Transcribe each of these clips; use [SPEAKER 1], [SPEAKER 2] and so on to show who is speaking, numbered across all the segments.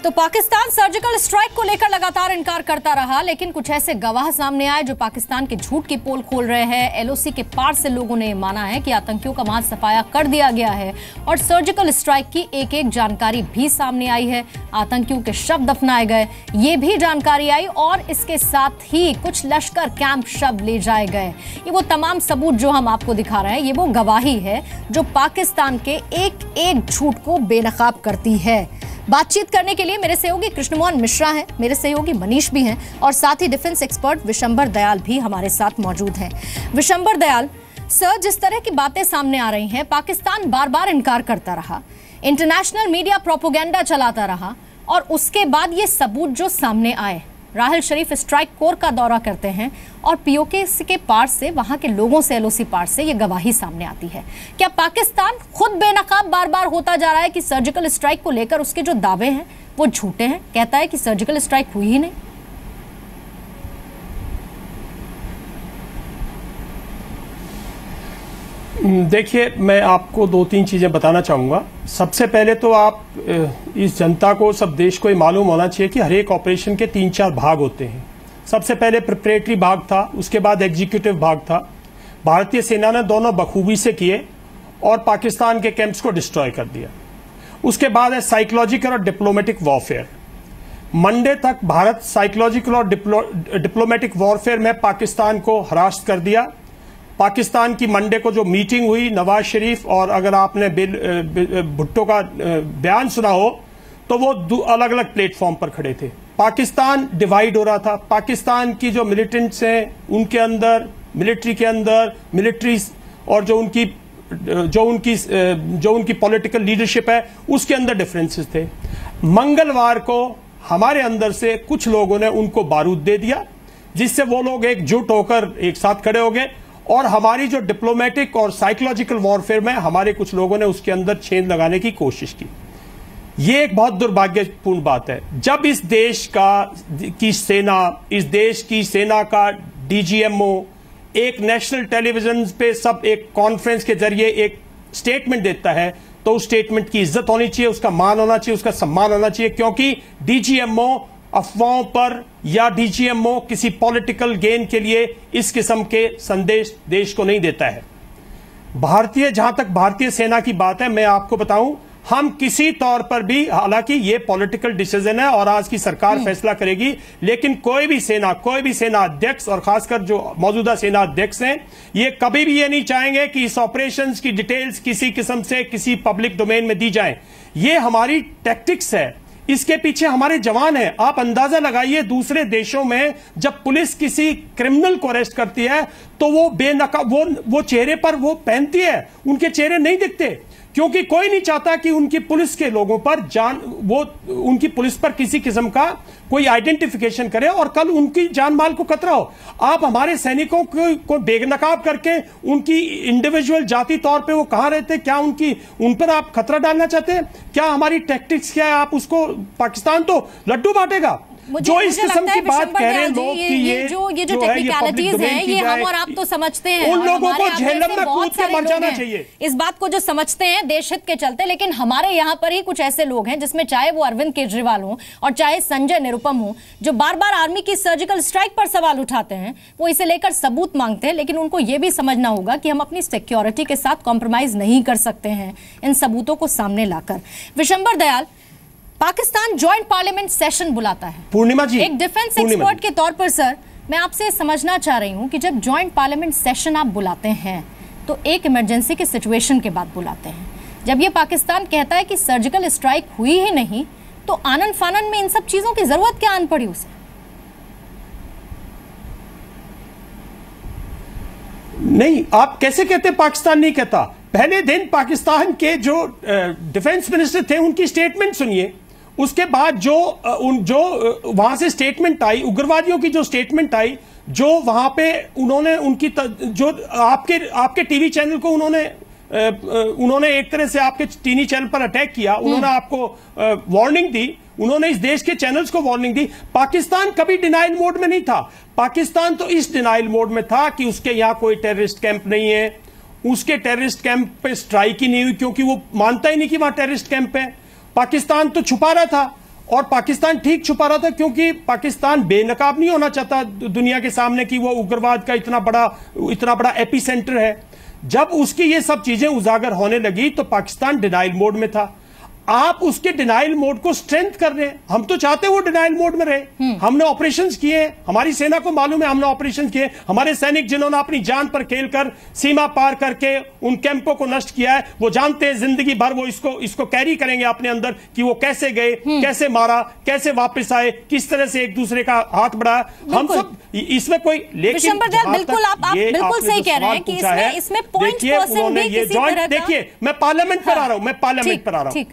[SPEAKER 1] तो Pakistan surgical strike को लेकर लगातार इनकार करता रहा, लेकिन कुछ ऐसे गवाह सामने आए जो पाकिस्तान के झूठ की पोल खोल रहे हैं। एलओसी के पार से लोगों ने माना है कि आतंकियों का मार सफाया कर दिया गया है और सर्जिकल स्ट्राइक की एक एक जानकारी भी सामने आई है। आतंकियों के शव दफनाए गए, ये भी जानकारी आई और इसके साथ ही कुछ लश्कर कैंप शव ले जाए गए। ये वो तमाम सबूत जो हम आपको दिखा रहे हैं, ये वो गवाही है जो पाकिस्तान के एक एक झूठ को बेनकाब करती है। बातचीत करने के लिए मेरे सहयोगी कृष्णमोहन मिश्रा हैं, मेरे सहयोगी मनीष भी हैं और साथ ही डिफेंस एक्सपर्ट विशंबर दयाल भी हमारे साथ मौजूद हैं। विशंबर दयाल सर, जिस तरह की बातें सामने आ रही हैं, पाकिस्तान बार बार इनकार करता रहा, इंटरनेशनल मीडिया प्रोपोगेंडा चलाता रहा और उसके बाद ये सबूत जो सामने आए, राहल शरीफ स्ट्राइक कोर का दौरा करते हैं और पीओके के पार से, वहां के लोगों से, एलओसी पार से ये गवाही सामने आती है। क्या पाकिस्तान खुद बेनकाब बार बार होता जा रहा है कि सर्जिकल स्ट्राइक को लेकर उसके जो दावे हैं वो झूठे हैं? कहता है कि सर्जिकल स्ट्राइक हुई ही नहीं।
[SPEAKER 2] देखिए, मैं आपको दो तीन चीजें बताना चाहूंगा। सबसे पहले तो आप इस जनता को, सब देश को ये मालूम होना चाहिए कि हर एक ऑपरेशन के 3-4 भाग होते हैं। सबसे पहले प्रिपरेटरी भाग था, उसके बाद एग्जीक्यूटिव भाग था। भारतीय सेना ने दोनों बखूबी से किए और पाकिस्तान के कैंप्स को डिस्ट्रॉय कर दिया। उसके बाद है साइकोलॉजिकल और डिप्लोमेटिक वॉरफेयर। मंडे तक भारत साइकोलॉजिकल और डिप्लोमेटिक वॉरफेयर में पाकिस्तान को हरास कर दिया। पाकिस्तान की मंडे को जो मीटिंग हुई नवाज शरीफ और, अगर आपने भुट्टो का बयान सुना हो तो वो अलग अलग प्लेटफॉर्म पर खड़े थे। पाकिस्तान डिवाइड हो रहा था। पाकिस्तान की जो मिलिटेंट्स हैं उनके अंदर, मिलिट्री के अंदर, मिलिट्री और जो उनकी पॉलिटिकल लीडरशिप है उसके अंदर डिफरेंसेस थे। मंगलवार को हमारे अंदर से कुछ लोगों ने उनको बारूद दे दिया, जिससे वो लोग एकजुट होकर एक साथ खड़े हो गए और हमारी जो डिप्लोमेटिक और साइकोलॉजिकल वॉरफेयर में हमारे कुछ लोगों ने उसके अंदर छेद लगाने की कोशिश की। ये एक बहुत दुर्भाग्यपूर्ण बात है। जब इस देश की सेना का डीजीएमओ एक नेशनल टेलीविजन पे सब एक कॉन्फ्रेंस के जरिए एक स्टेटमेंट देता है तो उस स्टेटमेंट की इज्जत होनी चाहिए, उसका मान होना चाहिए, उसका सम्मान होना चाहिए, क्योंकि डीजीएमओ अफवाहों पर या डीजीएमओ किसी पॉलिटिकल गेन के लिए इस किस्म के संदेश देश को नहीं देता है। जहां तक भारतीय सेना की बात है, मैं आपको बताऊं, हम किसी तौर पर भी, हालांकि ये पॉलिटिकल डिसीजन है और आज की सरकार फैसला करेगी, लेकिन कोई भी सेना अध्यक्ष और खासकर जो मौजूदा सेना अध्यक्ष हैं, ये कभी भी ये नहीं चाहेंगे कि इस ऑपरेशंस की डिटेल्स किसी किस्म से किसी पब्लिक डोमेन में दी जाए। ये हमारी टैक्टिक्स है, इसके पीछे हमारे जवान हैं। आप अंदाजा लगाइए, दूसरे देशों में जब पुलिस किसी क्रिमिनल को अरेस्ट करती है तो वो बेनकाब वो चेहरे पर वो पहनती है, उनके चेहरे नहीं दिखते, क्योंकि कोई नहीं चाहता कि उनकी पुलिस के लोगों पर उनकी पुलिस पर किसी किस्म का कोई आइडेंटिफिकेशन करे और कल उनकी जान माल को खतरा हो। आप हमारे सैनिकों को बेनकाब करके उनकी इंडिविजुअल जाति तौर पे वो कहां रहते, क्या उन पर आप खतरा डालना चाहते हैं? क्या हमारी टैक्टिक्स क्या है? आप उसको, पाकिस्तान तो लड्डू बांटेगा। जो इस किस्म की बात कह रहे हैं लोग कि ये जो
[SPEAKER 1] टेक्निकलिटीज हैं, ये हम और आप तो समझते हैं,
[SPEAKER 2] उन लोगों को झेलम में कूद के मर जाना चाहिए।
[SPEAKER 1] इस बात को जो समझते हैं देश हित के चलते, लेकिन हमारे यहाँ पर ही कुछ ऐसे लोग हैं, जिसमें चाहे वो अरविंद केजरीवाल हो और चाहे संजय निरुपम हो, जो बार बार आर्मी की सर्जिकल स्ट्राइक पर सवाल उठाते हैं। वो इसे लेकर सबूत मांगते हैं, लेकिन उनको ये भी समझना होगा कि हम अपनी सिक्योरिटी के साथ कॉम्प्रोमाइज नहीं कर सकते हैं इन सबूतों को सामने लाकर। Vishambar Dayal, Pakistan joint parliament session बुलाता है।
[SPEAKER 2] पूर्णिमा जी,
[SPEAKER 1] एक डिफेंस एक्सपर्ट के तौर पर सर, मैं आपसे समझना चाह रही हूं कि जब जॉइंट पार्लियामेंट सेशन आप बुलाते हैं तो एक इमरजेंसी के सिचुएशन के बाद बुलाते हैं। जब ये पाकिस्तान कहता है कि सर्जिकल स्ट्राइक हुई ही नहीं, तो आनन फानन में इन सब चीजों की जरूरत क्या आन पड़ी उसे?
[SPEAKER 2] नहीं, आप कैसे कहते पाकिस्तान नहीं कहता? पहले दिन पाकिस्तान के जो डिफेंस मिनिस्टर थे उनकी स्टेटमेंट सुनिए। उसके बाद जो वहां से स्टेटमेंट आई, उग्रवादियों की जो स्टेटमेंट आई, जो वहां पे उन्होंने उनकी जो आपके टीवी चैनल को उन्होंने एक तरह से आपके टीवी चैनल पर अटैक किया, उन्होंने आपको वार्निंग दी, उन्होंने इस देश के चैनल्स को वार्निंग दी। पाकिस्तान कभी डिनाइल मोड में नहीं था। पाकिस्तान तो इस डिनाइल मोड में था कि उसके यहां कोई टेररिस्ट कैंप नहीं है, उसके टेररिस्ट कैंप पे स्ट्राइक ही नहीं हुई, क्योंकि वो मानता ही नहीं कि वहां टेररिस्ट कैंप है। पाकिस्तान तो छुपा रहा था और पाकिस्तान ठीक छुपा रहा था, क्योंकि पाकिस्तान बेनकाब नहीं होना चाहता दुनिया के सामने कि वो उग्रवाद का इतना बड़ा एपी सेंटर है। जब उसकी ये सब चीजें उजागर होने लगी तो पाकिस्तान डिनाइल मोड में था। आप उसके डिनाइल मोड को स्ट्रेंथ कर रहे हैं। हम तो चाहते हैं वो डिनाइल मोड में रहे। हमने ऑपरेशंस किए, हमारी सेना को मालूम है हमने ऑपरेशन किए। हमारे सैनिक जिन्होंने अपनी जान पर खेलकर सीमा पार करके उन कैंपों को नष्ट किया है, वो जानते हैं जिंदगी भर वो इसको कैरी करेंगे अपने अंदर कि वो कैसे गए, कैसे मारा, कैसे वापस आए, किस तरह से एक दूसरे का हाथ बढ़ाया। हम सब इसमें कोई, लेकिन
[SPEAKER 1] बिल्कुल आप बिल्कुल सही कह रहे हैं कि इसमें पॉइंट पर्सन भी किसी तरह का,
[SPEAKER 2] देखिए मैं पार्लियामेंट पर आ रहा हूं, मैं पार्लियामेंट पर आ रहा हूं।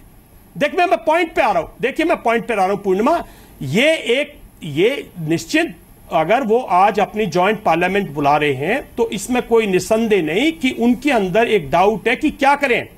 [SPEAKER 2] देखिए मैं पॉइंट पे आ रहा हूं, देखिए मैं पॉइंट पे आ रहा हूं पूर्णिमा। ये निश्चित अगर वो आज अपनी जॉइंट पार्लियामेंट बुला रहे हैं तो इसमें कोई निसंदेह नहीं कि उनके अंदर एक डाउट है कि क्या करें।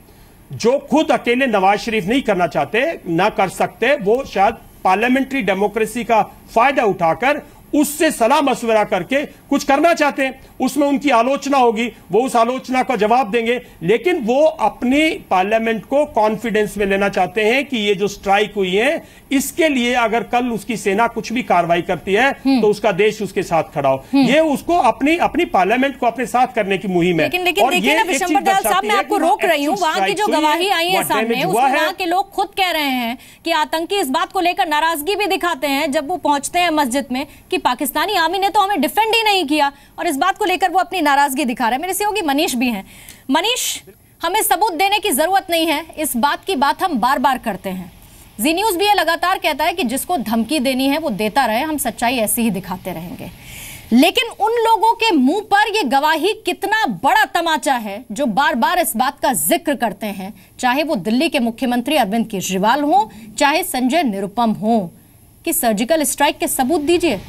[SPEAKER 2] जो खुद अकेले नवाज शरीफ नहीं करना चाहते, ना कर सकते, वो शायद पार्लियामेंट्री डेमोक्रेसी का फायदा उठाकर उससे सलाह मशवरा करके कुछ करना चाहते हैं। उसमें उनकी आलोचना होगी, वो उस आलोचना का जवाब देंगे, लेकिन वो अपनी पार्लियामेंट को कॉन्फिडेंस में लेना चाहते हैं कि ये जो स्ट्राइक हुई है इसके लिए अगर कल उसकी सेना कुछ भी कार्रवाई करती है तो उसका देश उसके साथ खड़ा हो। ये उसको अपनी पार्लियामेंट को अपने साथ करने की मुहिम है।
[SPEAKER 1] लेकिन देखिए ना विशंबर दयाल साहब, मैं आपको रोक रही हूँ। वहां की जो गवाही आई है सामने, उसमें वहां के लोग खुद कह रहे हैं कि आतंकी इस बात को लेकर नाराजगी भी दिखाते हैं जब वो पहुंचते हैं मस्जिद में कि पाकिस्तानी आर्मी ने तो हमें डिफेंड ही नहीं किया, और इस बात को लेकर वो अपनी नाराजगी दिखा रहे हैं। मेरे सहयोगी मनीष भी हैं। मनीष, हमें सबूत देने की जरूरत नहीं है, इस बात की बात हम बार बार करते हैं। जी न्यूज भी ये लगातार कहता है कि जिसको धमकी देनी है वो देता रहे, हम सच्चाई ऐसी ही दिखाते रहेंगे। लेकिन उन लोगों के मुंह पर यह गवाही कितना बड़ा तमाचा है जो बार बार इस बात का जिक्र करते हैं, चाहे वो दिल्ली के मुख्यमंत्री अरविंद केजरीवाल हो, चाहे संजय निरुपम हो, कि सर्जिकल स्ट्राइक के सबूत दीजिए,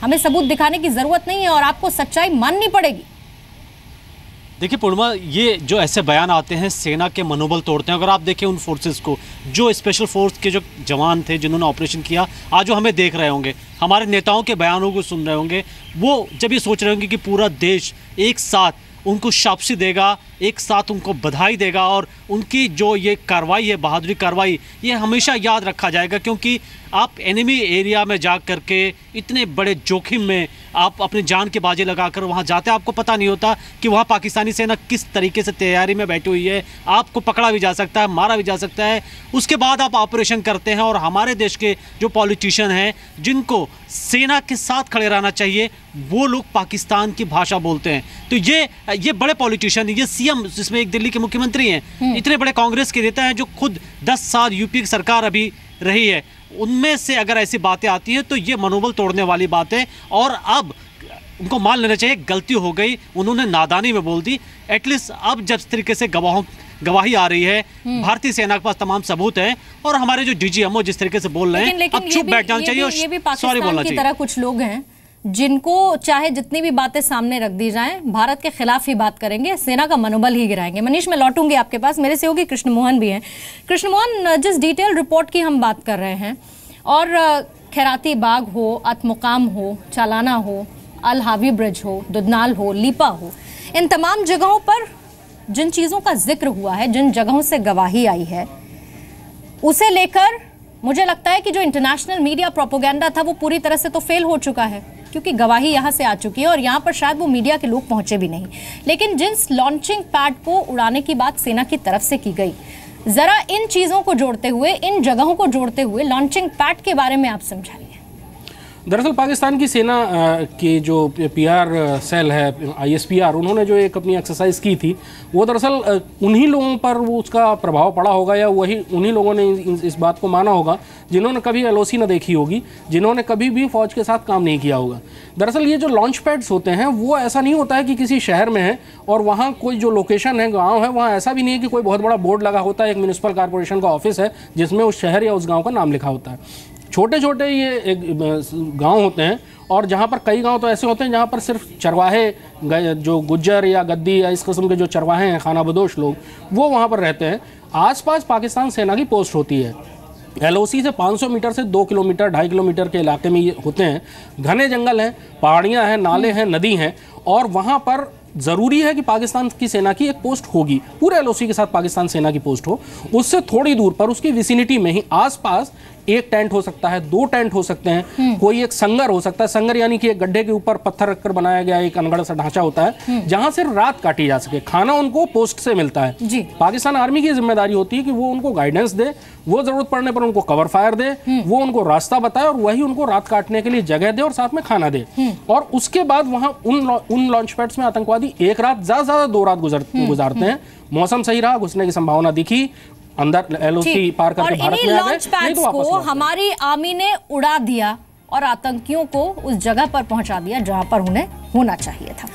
[SPEAKER 1] हमें सबूत दिखाने की जरूरत नहीं है और आपको सच्चाई माननी पड़ेगी।
[SPEAKER 3] देखिए पूर्णिमा, ये जो ऐसे बयान आते हैं सेना के मनोबल तोड़ते हैं। अगर आप देखें उन फोर्सेस को, जो स्पेशल फोर्स के जो जवान थे जिन्होंने ऑपरेशन किया, आज वो हमें देख रहे होंगे, हमारे नेताओं के बयानों को सुन रहे होंगे, वो जब ये सोच रहे होंगे कि पूरा देश एक साथ उनको शाबाशी देगा, एक साथ उनको बधाई देगा, और उनकी जो ये कार्रवाई है, बहादुरी कार्रवाई, ये हमेशा याद रखा जाएगा। क्योंकि आप एनिमी एरिया में जा कर के इतने बड़े जोखिम में आप अपनी जान के बाजी लगाकर वहाँ जाते हैं, आपको पता नहीं होता कि वहाँ पाकिस्तानी सेना किस तरीके से तैयारी में बैठी हुई है, आपको पकड़ा भी जा सकता है, मारा भी जा सकता है। उसके बाद आप ऑपरेशन करते हैं, और हमारे देश के जो पॉलिटिशियन हैं जिनको सेना के साथ खड़े रहना चाहिए, वो लोग पाकिस्तान की भाषा बोलते हैं। तो ये बड़े पॉलिटिशियन, ये सीएम, जिसमें एक दिल्ली के मुख्यमंत्री हैं, इतने बड़े कांग्रेस के नेता हैं जो खुद 10 साल यूपी की सरकार अभी रही है, उनमें से अगर ऐसी बातें आती हैं तो ये मनोबल तोड़ने वाली बात है। और अब उनको मान लेना चाहिए गलती हो गई, उन्होंने नादानी में बोल दी। एटलीस्ट अब जब इस तरीके से गवाही आ रही है, भारतीय सेना के पास तमाम सबूत है, और हमारे जो डीजीएमओ जिस तरीके से बोल रहे हैं, अब चुप बैठ जाना चाहिए और सॉरी बोलना चाहिए।
[SPEAKER 1] तरह कुछ लोग हैं जिनको चाहे जितनी भी बातें सामने रख दी जाएं, भारत के खिलाफ ही बात करेंगे, सेना का मनोबल ही गिराएंगे। मनीष, मैं लौटूंगी आपके पास, मेरे सहयोगी कृष्ण मोहन भी हैं। कृष्ण मोहन, जिस डिटेल रिपोर्ट की हम बात कर रहे हैं, और खैराती बाग हो, अतमुकाम हो, चालाना हो, अल हावी ब्रिज हो, दुधनाल हो, लीपा हो, इन तमाम जगहों पर जिन चीज़ों का जिक्र हुआ है, जिन जगहों से गवाही आई है, उसे लेकर मुझे लगता है कि जो इंटरनेशनल मीडिया प्रोपेगेंडा था वो पूरी तरह से तो फेल हो चुका है, क्योंकि गवाही यहाँ से आ चुकी है और यहाँ पर शायद वो मीडिया के लोग पहुंचे भी नहीं। लेकिन जिस लॉन्चिंग पैड को उड़ाने की बात सेना की तरफ से की गई, जरा इन चीज़ों को जोड़ते हुए, इन जगहों को जोड़ते हुए लॉन्चिंग पैड के बारे में आप समझाइए।
[SPEAKER 4] दरअसल पाकिस्तान की सेना की जो पीआर सेल है, आईएसपीआर, उन्होंने जो एक अपनी एक्सरसाइज की थी, वो दरअसल उन्हीं लोगों पर वो उसका प्रभाव पड़ा होगा, या वही उन्हीं लोगों ने इस बात को माना होगा जिन्होंने कभी एलओसी न देखी होगी, जिन्होंने कभी भी फौज के साथ काम नहीं किया होगा। दरअसल ये जो लॉन्च पैड्स होते हैं, वो ऐसा नहीं होता है कि किसी शहर में है और वहाँ कोई जो लोकेशन है, गाँव है, वहाँ ऐसा भी नहीं है कि कोई बहुत बड़ा बोर्ड लगा होता है, एक म्यूनिसिपल कॉर्पोरेशन का ऑफिस है जिसमें उस शहर या उस गाँव का नाम लिखा होता है। छोटे छोटे ये गांव होते हैं, और जहाँ पर कई गांव तो ऐसे होते हैं जहाँ पर सिर्फ चरवाहे, जो गुज्जर या गद्दी या इस किस्म के जो चरवाहे हैं, खाना बदोश लोग, वो वहाँ पर रहते हैं। आसपास पाकिस्तान सेना की पोस्ट होती है। एलओसी से 500 मीटर से 2 किलोमीटर 2.5 किलोमीटर के इलाके में ये होते हैं। घने जंगल हैं, पहाड़ियाँ हैं, नाले हैं, नदी हैं, और वहाँ पर ज़रूरी है कि पाकिस्तान की सेना की एक पोस्ट होगी, पूरे एलओसी के साथ पाकिस्तान सेना की पोस्ट हो। उससे थोड़ी दूर पर, उसकी विसिनिटी में ही आसपास एक टेंट हो सकता है, 2 टेंट हो सकते हैं, कोई एक संगर हो सकता है। संगर यानी कि एक गड्ढे के ऊपर पत्थर रखकर बनाया गया एक अनगढ़ सा ढांचा होता है जहां से रात काटी जा सके। खाना उनको पोस्ट से मिलता है
[SPEAKER 1] जी।
[SPEAKER 4] पाकिस्तान आर्मी की जिम्मेदारी होती है कि वो उनको गाइडेंस दे, वो जरूरत पड़ने पर उनको कवर फायर दे, वो उनको रास्ता बताए और वही उनको रात काटने के लिए जगह दे और साथ में खाना दे। और उसके बाद वहां उन लॉन्च पैड्स में आतंकवादी एक रात ज्यादा 2 रात गुजारते हैं। मौसम सही रहा, घुसने की संभावना दिखी, अंदर एलओसी पार करके भारत में आ गए, नहीं तो वापस लौट गए।
[SPEAKER 1] हमारी आर्मी ने उड़ा दिया और आतंकियों को उस जगह पर पहुंचा दिया जहां पर उन्हें होना चाहिए था।